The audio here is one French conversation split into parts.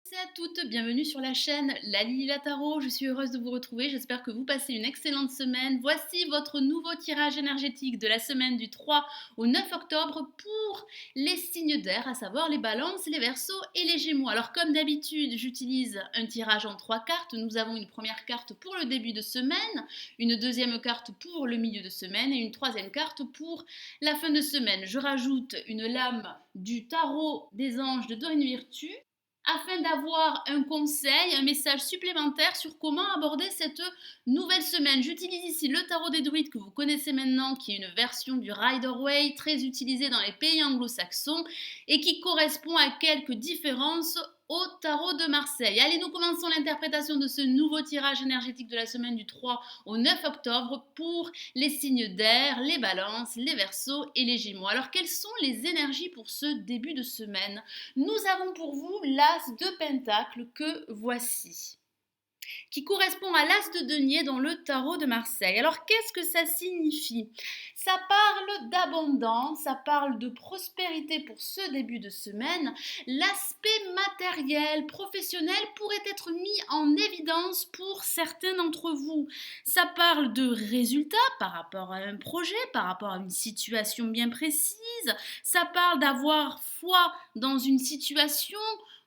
Salut à toutes, bienvenue sur la chaîne Lali La Tarot, je suis heureuse de vous retrouver, j'espère que vous passez une excellente semaine. Voici votre nouveau tirage énergétique de la semaine du 3 au 9 octobre pour les signes d'air, à savoir les balances, les verseaux et les gémeaux. Alors comme d'habitude, j'utilise un tirage en 3 cartes. Nous avons une première carte pour le début de semaine, une deuxième carte pour le milieu de semaine et une troisième carte pour la fin de semaine. Je rajoute une lame du tarot des anges de Dorine Virtue afin d'avoir un conseil, un message supplémentaire sur comment aborder cette nouvelle semaine. J'utilise ici le tarot des druides que vous connaissez maintenant, qui est une version du Rider-Waite, très utilisée dans les pays anglo-saxons et qui correspond à quelques différences au tarot de Marseille. Allez, nous commençons l'interprétation de ce nouveau tirage énergétique de la semaine du 3 au 9 octobre pour les signes d'air, les balances, les verseaux et les gémeaux. Alors, quelles sont les énergies pour ce début de semaine? Nous avons pour vous l'as de pentacle que voici, qui correspond à l'as de denier dans le tarot de Marseille. Alors qu'est-ce que ça signifie? Ça parle d'abondance, ça parle de prospérité pour ce début de semaine. L'aspect matériel, professionnel pourrait être mis en évidence pour certains d'entre vous. Ça parle de résultats par rapport à un projet, par rapport à une situation bien précise. Ça parle d'avoir foi dans une situation,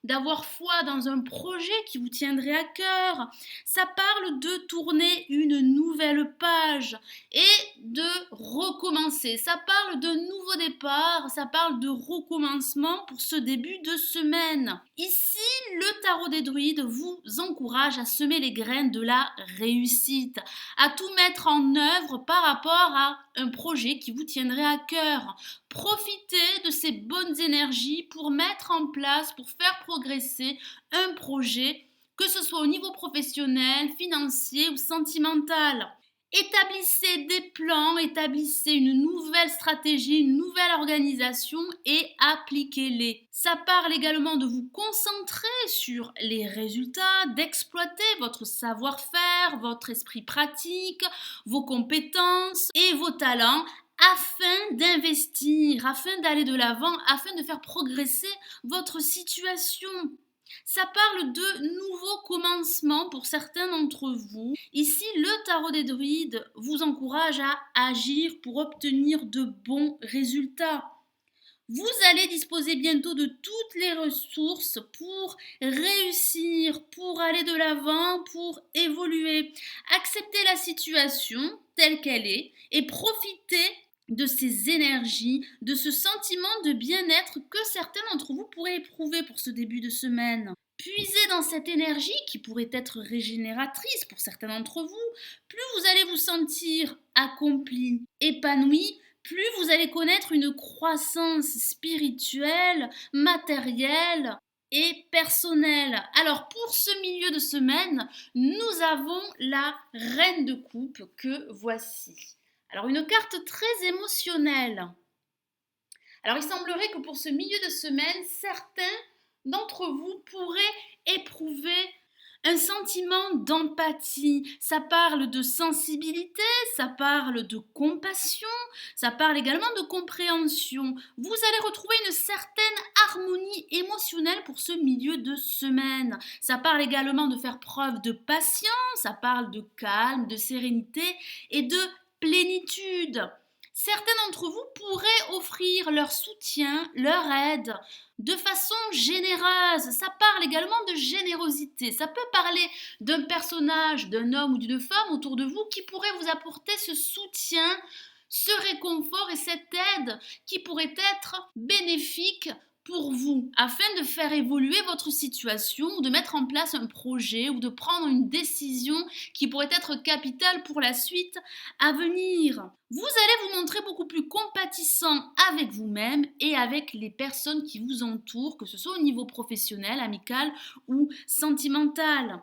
d'avoir foi dans un projet qui vous tiendrait à cœur. Ça parle de tourner une nouvelle page et de recommencer. Ça parle de nouveau départ, ça parle de recommencement pour ce début de semaine. Ici, le tarot des druides vous encourage à semer les graines de la réussite, à tout mettre en œuvre par rapport à un projet qui vous tiendrait à cœur. Profitez de ces bonnes énergies pour mettre en place, pour faire progresser un projet, que ce soit au niveau professionnel, financier ou sentimental. Établissez des plans, établissez une nouvelle stratégie, une nouvelle organisation et appliquez-les. Ça parle également de vous concentrer sur les résultats, d'exploiter votre savoir-faire, votre esprit pratique, vos compétences et vos talents afin d'investir, afin d'aller de l'avant, afin de faire progresser votre situation. Ça parle de nouveaux commencements pour certains d'entre vous. Ici, le tarot des druides vous encourage à agir pour obtenir de bons résultats. Vous allez disposer bientôt de toutes les ressources pour réussir, pour aller de l'avant, pour évoluer. Acceptez la situation telle qu'elle est et profitez de ces énergies, de ce sentiment de bien-être que certains d'entre vous pourraient éprouver pour ce début de semaine. Puisez dans cette énergie qui pourrait être régénératrice pour certains d'entre vous. Plus vous allez vous sentir accompli, épanoui, plus vous allez connaître une croissance spirituelle, matérielle et personnelle. Alors pour ce milieu de semaine, nous avons la reine de coupe que voici. Alors une carte très émotionnelle. Alors il semblerait que pour ce milieu de semaine, certains d'entre vous pourraient éprouver un sentiment d'empathie. Ça parle de sensibilité, ça parle de compassion, ça parle également de compréhension. Vous allez retrouver une certaine harmonie émotionnelle pour ce milieu de semaine. Ça parle également de faire preuve de patience, ça parle de calme, de sérénité et de plénitude. Certains d'entre vous pourraient offrir leur soutien, leur aide de façon généreuse. Ça parle également de générosité. Ça peut parler d'un personnage, d'un homme ou d'une femme autour de vous qui pourrait vous apporter ce soutien, ce réconfort et cette aide qui pourrait être bénéfique pour vous, afin de faire évoluer votre situation ou de mettre en place un projet ou de prendre une décision qui pourrait être capitale pour la suite à venir. Vous allez vous montrer beaucoup plus compatissant avec vous-même et avec les personnes qui vous entourent, que ce soit au niveau professionnel, amical ou sentimental.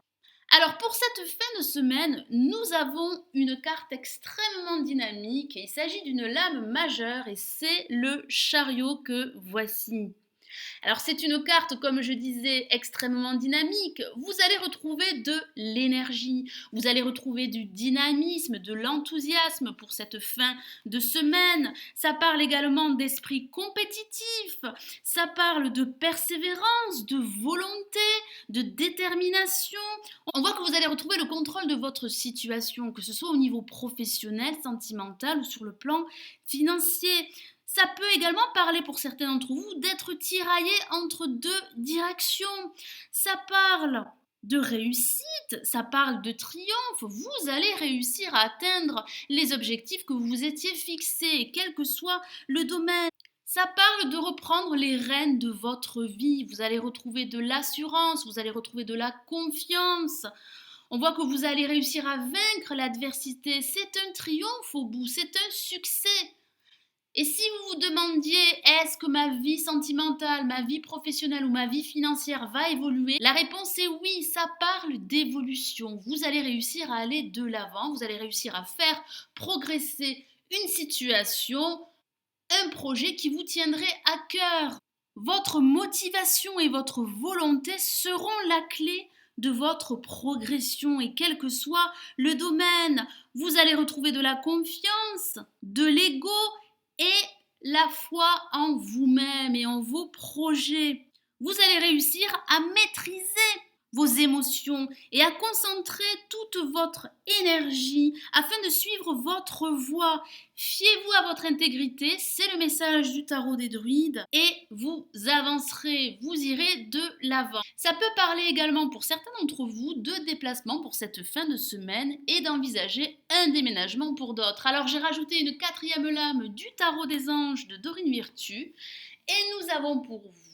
Alors pour cette fin de semaine, nous avons une carte extrêmement dynamique et il s'agit d'une lame majeure et c'est le chariot que voici. Alors c'est une carte, comme je disais, extrêmement dynamique. Vous allez retrouver de l'énergie, vous allez retrouver du dynamisme, de l'enthousiasme pour cette fin de semaine. Ça parle également d'esprit compétitif, ça parle de persévérance, de volonté, de détermination. On voit que vous allez retrouver le contrôle de votre situation, que ce soit au niveau professionnel, sentimental ou sur le plan financier. Ça peut également parler pour certains d'entre vous d'être tiraillé entre deux directions. Ça parle de réussite, ça parle de triomphe. Vous allez réussir à atteindre les objectifs que vous vous étiez fixés, quel que soit le domaine. Ça parle de reprendre les rênes de votre vie. Vous allez retrouver de l'assurance, vous allez retrouver de la confiance. On voit que vous allez réussir à vaincre l'adversité. C'est un triomphe au bout, c'est un succès. Et si vous vous demandiez est-ce que ma vie sentimentale, ma vie professionnelle ou ma vie financière va évoluer, la réponse est oui, ça parle d'évolution. Vous allez réussir à aller de l'avant, vous allez réussir à faire progresser une situation, un projet qui vous tiendrait à cœur. Votre motivation et votre volonté seront la clé de votre progression et quel que soit le domaine, vous allez retrouver de la confiance, de l'ego et la foi en vous-même et en vos projets. Vous allez réussir à maîtriser vos émotions et à concentrer toute votre énergie afin de suivre votre voie. Fiez-vous à votre intégrité, c'est le message du tarot des druides et vous avancerez, vous irez de l'avant. Ça peut parler également pour certains d'entre vous de déplacement pour cette fin de semaine et d'envisager un déménagement pour d'autres. Alors j'ai rajouté une quatrième lame du tarot des anges de Dorine Virtue et nous avons pour vous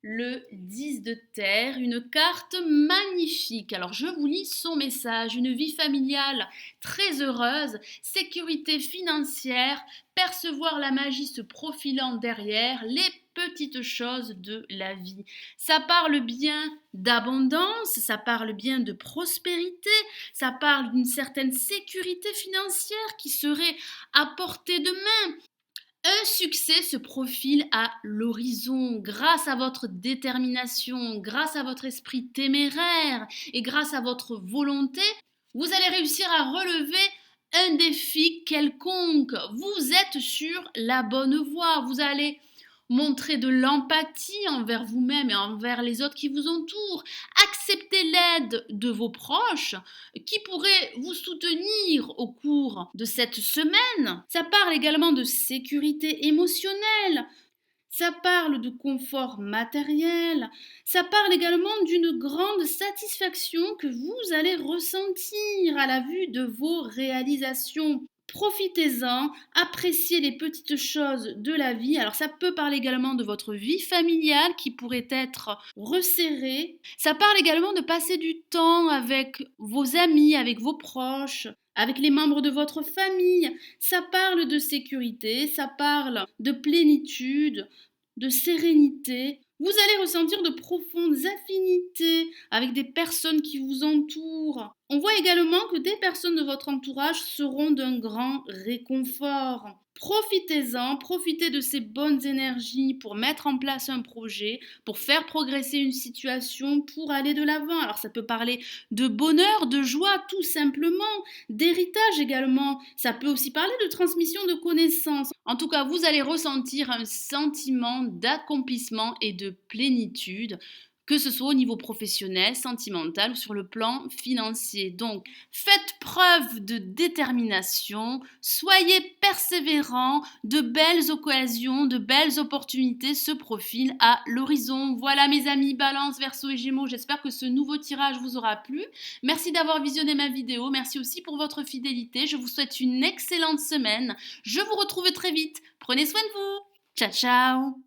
le 10 de terre, une carte magnifique. Alors je vous lis son message. Une vie familiale très heureuse, sécurité financière, percevoir la magie se profilant derrière, les petites choses de la vie. Ça parle bien d'abondance, ça parle bien de prospérité, ça parle d'une certaine sécurité financière qui serait à portée de main. Un succès se profile à l'horizon grâce à votre détermination, grâce à votre esprit téméraire et grâce à votre volonté. Vous allez réussir à relever un défi quelconque. Vous êtes sur la bonne voie. Vous allez montrer de l'empathie envers vous-même et envers les autres qui vous entourent. Acceptez l'aide de vos proches qui pourraient vous soutenir au cours de cette semaine. Ça parle également de sécurité émotionnelle. Ça parle de confort matériel. Ça parle également d'une grande satisfaction que vous allez ressentir à la vue de vos réalisations. Profitez-en, appréciez les petites choses de la vie. Alors ça peut parler également de votre vie familiale qui pourrait être resserrée. Ça parle également de passer du temps avec vos amis, avec vos proches, avec les membres de votre famille. Ça parle de sécurité, ça parle de plénitude, de sérénité. Vous allez ressentir de profondes affinités avec des personnes qui vous entourent. On voit également que des personnes de votre entourage seront d'un grand réconfort. Profitez-en, profitez de ces bonnes énergies pour mettre en place un projet, pour faire progresser une situation, pour aller de l'avant. Alors ça peut parler de bonheur, de joie tout simplement, d'héritage également. Ça peut aussi parler de transmission de connaissances. En tout cas, vous allez ressentir un sentiment d'accomplissement et de plénitude, que ce soit au niveau professionnel, sentimental ou sur le plan financier. Donc, faites preuve de détermination, soyez persévérants, de belles occasions, de belles opportunités se profilent à l'horizon. Voilà mes amis Balance, Verseau et Gémeaux, j'espère que ce nouveau tirage vous aura plu. Merci d'avoir visionné ma vidéo, merci aussi pour votre fidélité. Je vous souhaite une excellente semaine. Je vous retrouve très vite. Prenez soin de vous. Ciao, ciao.